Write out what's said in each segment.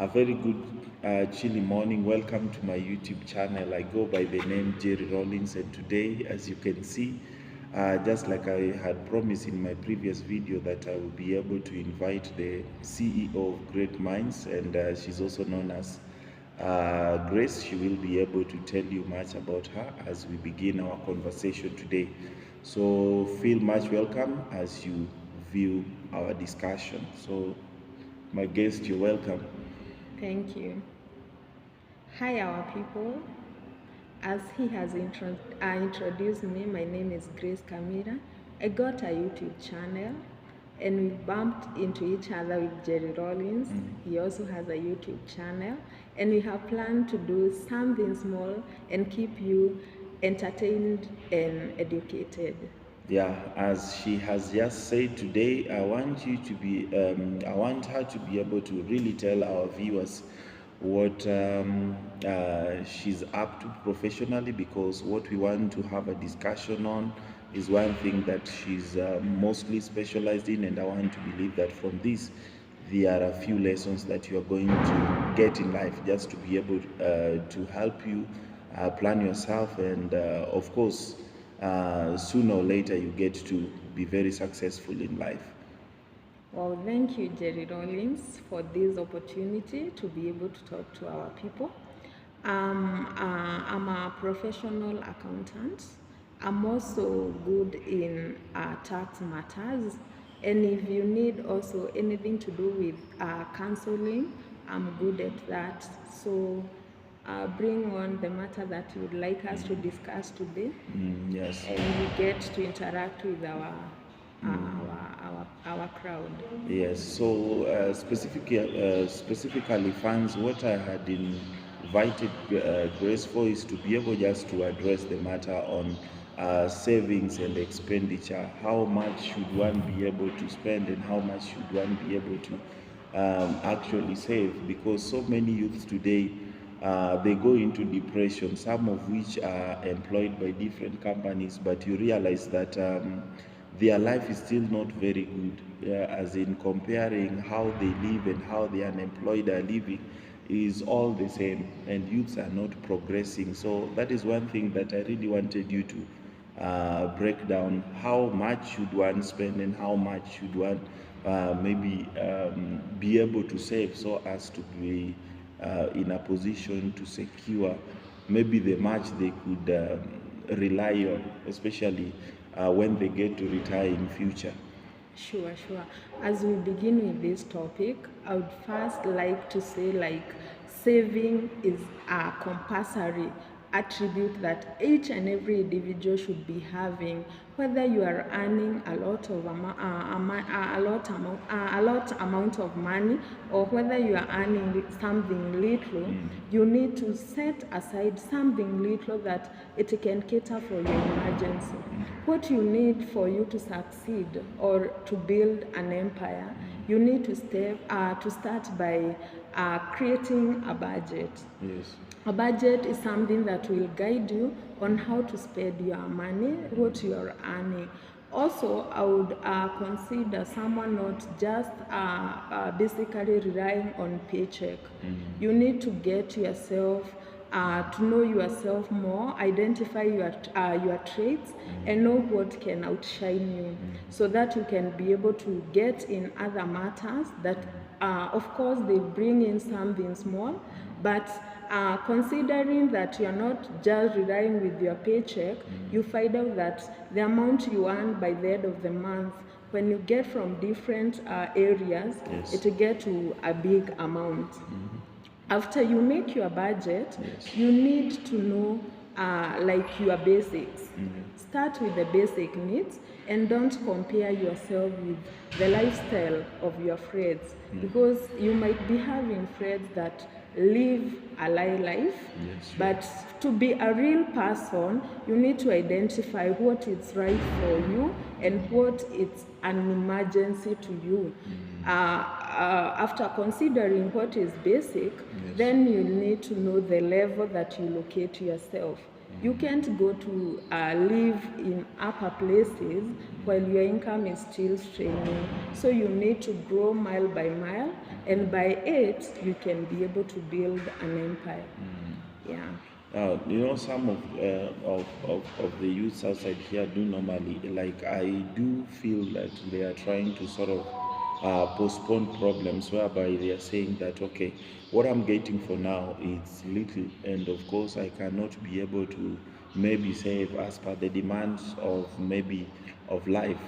A very good chilly morning. Welcome to my YouTube channel. I go by the name Jerry Rollins, and today, as you can see, just like I had promised in my previous video, that I will be able to invite the CEO of Great Minds, and she's also known as Grace. She will be able to tell you much about her as we begin our conversation today. So feel much welcome as you view our discussion. So my guest, you're welcome. Thank you. Hi, our people. As he has introduced me, my name is Grace Kamira. I got a YouTube channel and we bumped into each other with Jerry Rollins. He also has a YouTube channel, and we have planned to do something small and keep you entertained and educated. Yeah, as she has just said today, I want you to be, I want her to be able to really tell our viewers what she's up to professionally, because what we want to have a discussion on is one thing that she's mostly specialized in, and I want to believe that from this there are a few lessons that you are going to get in life, just to be able to help you plan yourself, and of course sooner or later you get to be very successful in life. Well, thank you, Jerry Rollins, for this opportunity to be able to talk to our people. I'm a professional accountant. I'm also good in tax matters. And if you need also anything to do with counseling, I'm good at that. So bring on the matter that you would like us to discuss today. Yes. And we get to interact with our crowd. Yes. So specifically, fans, what I had invited Grace for is to be able just to address the matter on savings and expenditure. How much should one be able to spend, and how much should one be able to actually save? Because so many youths today, they go into depression, some of which are employed by different companies, but you realize that their life is still not very good, as in comparing how they live and how the unemployed are living is all the same, and youths are not progressing. So that is one thing that I really wanted you to break down. How much should one spend, and how much should one maybe be able to save, so as to be in a position to secure maybe the much they could rely on, especially when they get to retire in future. Sure, sure. As we begin with this topic, I would first like to say, saving is a compulsory attribute that each and every individual should be having, whether you are earning a lot amount of money, or whether you are earning something little. You need to set aside something little that it can cater for your emergency. What you need for you to succeed or to build an empire, you need to start by creating a budget. Yes. A budget is something that will guide you on how to spend your money, what you are earning. Also, I would consider someone not just basically relying on paycheck. You need to get yourself to know yourself more, identify your traits, and know what can outshine you, so that you can be able to get in other matters that, of course, they bring in something small, but considering that you're not just relying with your paycheck, you find out that the amount you earn by the end of the month, when you get from different areas, Yes. it will get to a big amount. After you make your budget, Yes. you need to know your basics. Start with the basic needs, and don't compare yourself with the lifestyle of your friends, because you might be having friends that live a life. Yes, sure. But to be a real person, you need to identify what is right for you and what is an emergency to you. After considering what is basic, Yes. then you need to know the level that you locate yourself. You can't go to live in upper places while your income is still straining. So you need to grow mile by mile, and by it, you can be able to build an empire. Yeah. Some of the youths outside here do normally, like, I do feel that they are trying to sort of postpone problems, whereby they are saying that, okay, what I'm getting for now is little, and of course I cannot be able to maybe save as per the demands of maybe of life.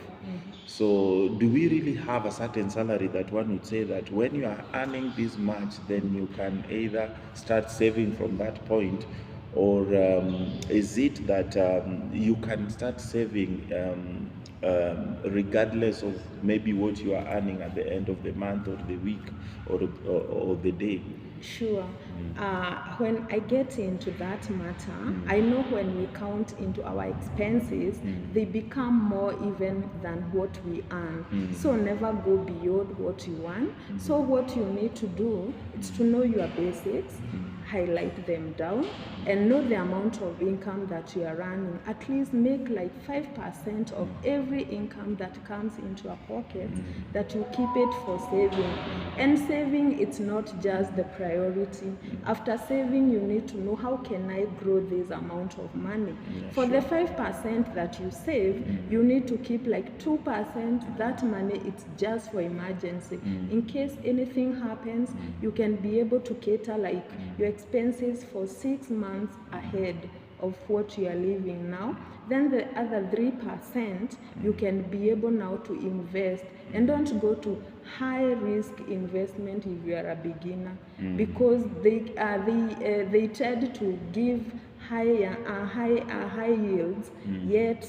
So do we really have a certain salary that one would say that when you are earning this much, then you can either start saving from that point, or is it that you can start saving regardless of maybe what you are earning at the end of the month or the week or the day? Sure. When I get into that matter, I know when we count into our expenses, they become more even than what we earn. So never go beyond what you earn. So what you need to do is to know your basics, highlight them down, and know the amount of income that you are earning. At least make like 5% of every income that comes into your pocket, that you keep it for saving. And saving, it's not just the priority. After saving, you need to know, how can I grow this amount of money? For the 5% that you save, you need to keep like 2%. That money, it's just for emergency. In case anything happens, you can be able to cater like your expenses for 6 months ahead of what you are living now. Then the other 3%, you can be able now to invest. And don't go to high risk investment if you are a beginner, because they tend to give high yields, yet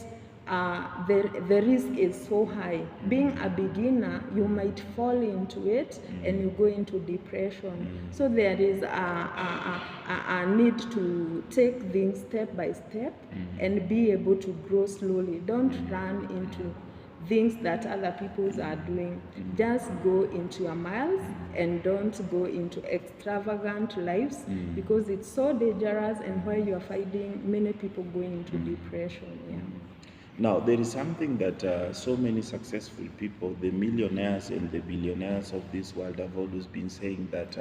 the risk is so high. Being a beginner, you might fall into it and you go into depression. So there is a need to take things step by step and be able to grow slowly. Don't run into things that other people are doing. Just go into your miles and don't go into extravagant lives, because it's so dangerous, and where you are finding many people going into depression. Yeah. Now, there is something that so many successful people, the millionaires and the billionaires of this world, have always been saying that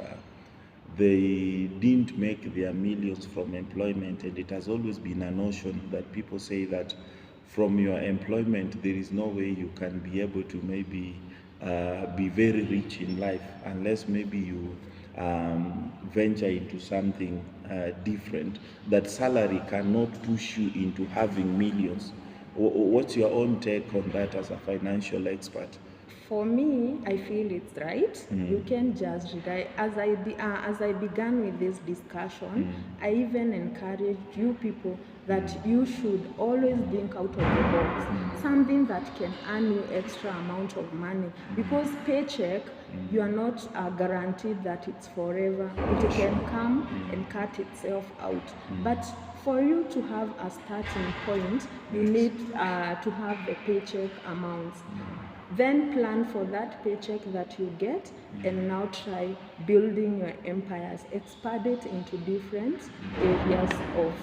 they didn't make their millions from employment, and it has always been a notion that people say that from your employment there is no way you can be able to maybe be very rich in life, unless maybe you venture into something different. That salary cannot push you into having millions. What's your own take on that as a financial expert? For me, I feel it's right. You can just rely. As I began with this discussion, I even encouraged you people that you should always think out of the box, something that can earn you extra amount of money. Because paycheck, you are not guaranteed that it's forever. It can come and cut itself out. But for you to have a starting point, you need to have the paycheck amounts. Then plan for that paycheck that you get, and now try building your empires, expand it into different areas of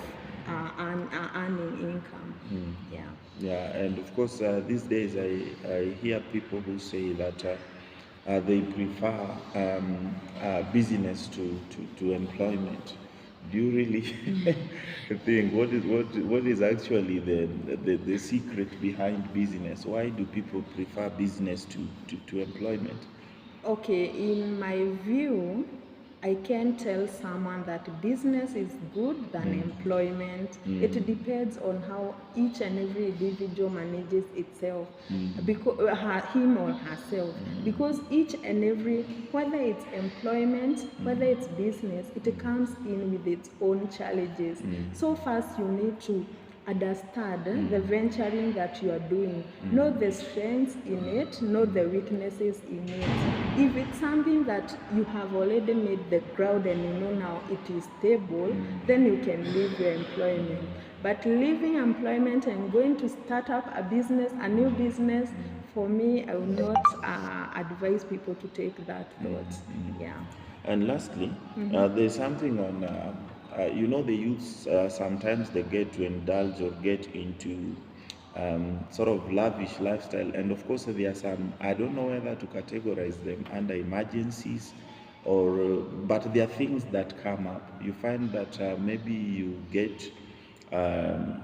earning income. Yeah, and of course, these days I hear people who say that they prefer business to employment. Do you really think what is actually the secret behind business? Why do people prefer business to employment? Okay, in my view, I can tell someone that business is good than employment. It depends on how each and every individual manages itself, because him or herself. Because each and every, whether it's employment, whether it's business, it comes in with its own challenges. So first you need to understand the venturing that you are doing. Know the strengths in it, know the weaknesses in it. If it's something that you have already made the ground and you know now it is stable, then you can leave your employment. But leaving employment and going to start up a business, a new business, for me, I would not advise people to take that thought. Yeah. And lastly, there's something on you know, the youths sometimes they get to indulge or get into sort of lavish lifestyle, and of course there are some, I don't know whether to categorize them under emergencies or but there are things that come up. You find that maybe you get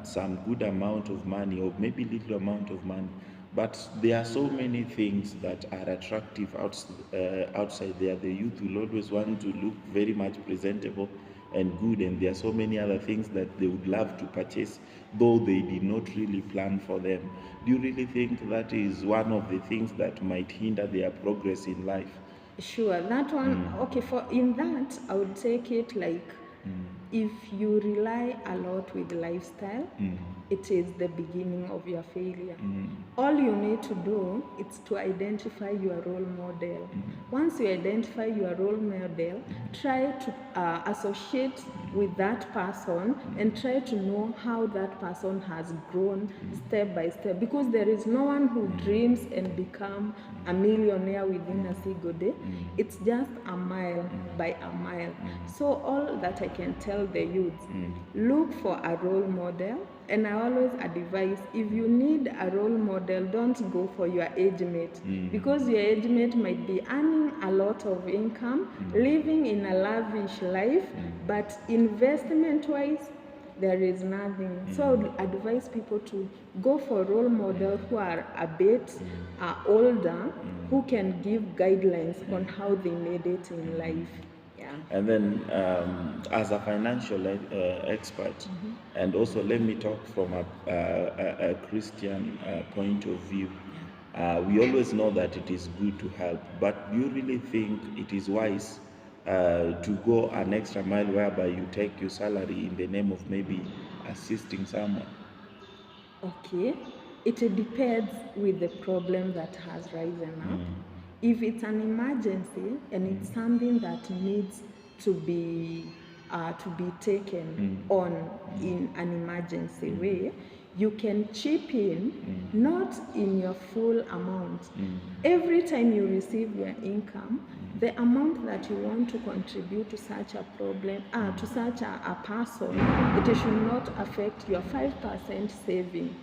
some good amount of money or maybe little amount of money, but there are so many things that are attractive outside there. The youth will always want to look very much presentable and good, and there are so many other things that they would love to purchase, though they did not really plan for them. Do you really think that is one of the things that might hinder their progress in life? Sure, that one, okay, for in that, I would take it like if you rely a lot with lifestyle, it is the beginning of your failure. All you need to do is to identify your role model. Once you identify your role model, try to associate with that person and try to know how that person has grown step by step, because there is no one who dreams and become a millionaire within a single day. It's just a mile by a mile. So all that I can tell the youth, look for a role model. And I always advise, if you need a role model, don't go for your age mate, because your age mate might be earning a lot of income, living in a lavish life, but investment-wise, there is nothing. So I would advise people to go for role models who are a bit older, who can give guidelines on how they made it in life. Yeah. And then, as a financial expert, and also let me talk from a Christian point of view, we always know that it is good to help, but do you really think it is wise to go an extra mile whereby you take your salary in the name of maybe assisting someone? Okay, it depends with the problem that has risen up. If it's an emergency and it's something that needs to be taken on in an emergency way, you can chip in, not in your full amount. Every time you receive your income, the amount that you want to contribute to such a problem, to such a person, it should not affect your 5% saving.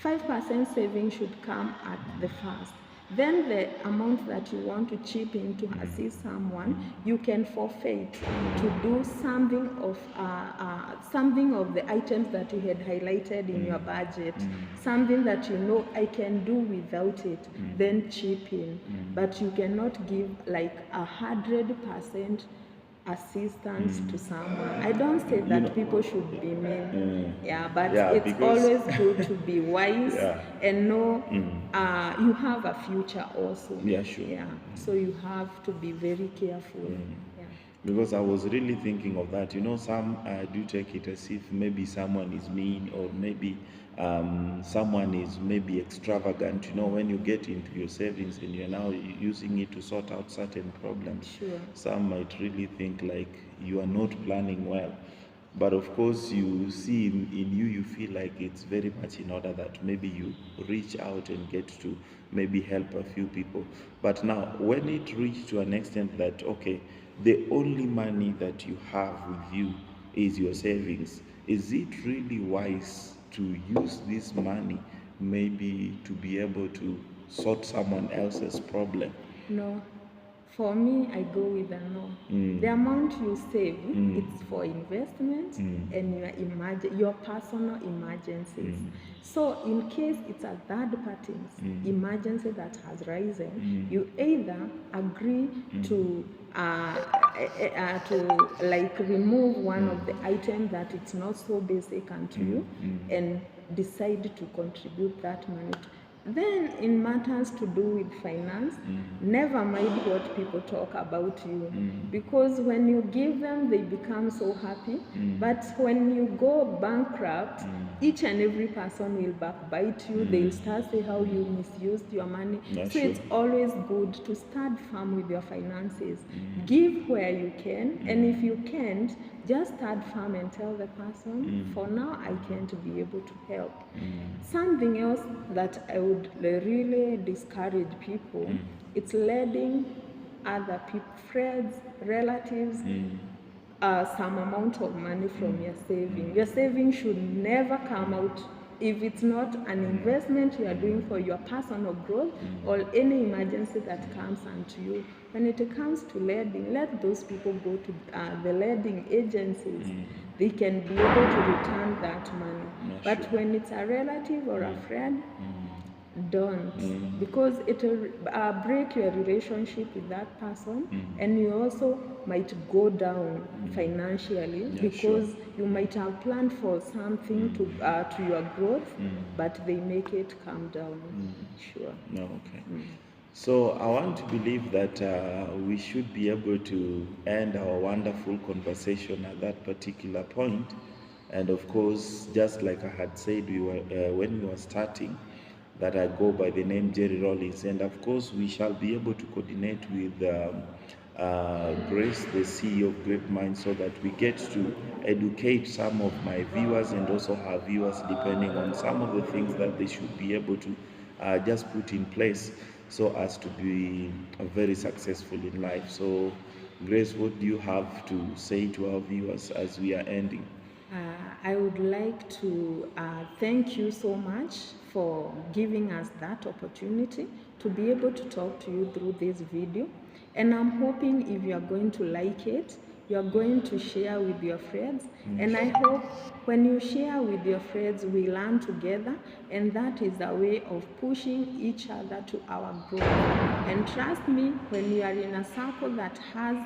5% saving should come at the first. Then the amount that you want to chip in to assist someone, you can forfeit to do something of the items that you had highlighted in your budget, something that you know I can do without it, then chip in. But you cannot give like 100% assistance to someone. I don't say that people should be mean, but Yeah, it's because- always good to be wise Yeah. and know you have a future also. Yeah, sure. Yeah, so you have to be very careful. Yeah. Because I was really thinking of that. You know, some do take it as if maybe someone is mean, or maybe someone is maybe extravagant. You know, when you get into your savings and you're now using it to sort out certain problems, Sure. some might really think like you are not planning well. But of course, you see in you, you feel like it's very much in order that maybe you reach out and get to maybe help a few people. But now, when it reached to an extent that, okay, the only money that you have with you is your savings, is it really wise to use this money maybe to be able to sort someone else's problem? No. For me, I go with a no. The amount you save, it's for investment and your personal emergencies. So in case it's a third party's emergency that has risen, you either agree to like remove one of the items that it's not so basic unto you and decide to contribute that money to. Then in matters to do with finance, never mind what people talk about you, because when you give them, they become so happy, but when you go bankrupt, each and every person will backbite you. They'll start say how you misused your money. That's So it's true. always good to start firm with your finances. Give where you can, and if you can't, just start firm and tell the person, for now I can't be able to help. Something else that I would really discourage people, it's letting other people, friends, relatives, some amount of money from your saving. Your saving should never come out if it's not an investment you are doing for your personal growth or any emergency that comes unto you. When it comes to lending, let those people go to the lending agencies. They can be able to return that money. But when it's a relative or a friend, don't, because it will break your relationship with that person, and you also might go down financially, because you might have planned for something to your growth, but they make it come down. Sure. No, okay. So I want to believe that we should be able to end our wonderful conversation at that particular point. And of course, just like I had said, we were when we were starting, that I go by the name Jerry Rollins, and of course we shall be able to coordinate with Grace, the CEO of Great Minds, so that we get to educate some of my viewers and also her viewers, depending on some of the things that they should be able to just put in place so as to be very successful in life. So Grace, what do you have to say to our viewers as we are ending? I would like to thank you so much for giving us that opportunity to be able to talk to you through this video. And I'm hoping if you are going to like it, you are going to share with your friends. And I hope when you share with your friends, we learn together, and that is a way of pushing each other to our growth. And trust me, when you are in a circle that has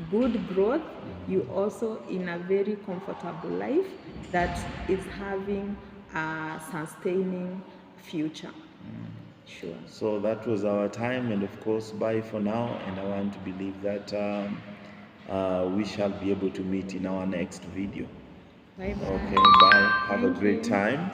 good growth, you also in a very comfortable life that is having a sustaining future. Sure. So that was our time, and of course, bye for now. And I want to believe that we shall be able to meet in our next video. Bye bye. Okay, bye. Have a Thank great you. time.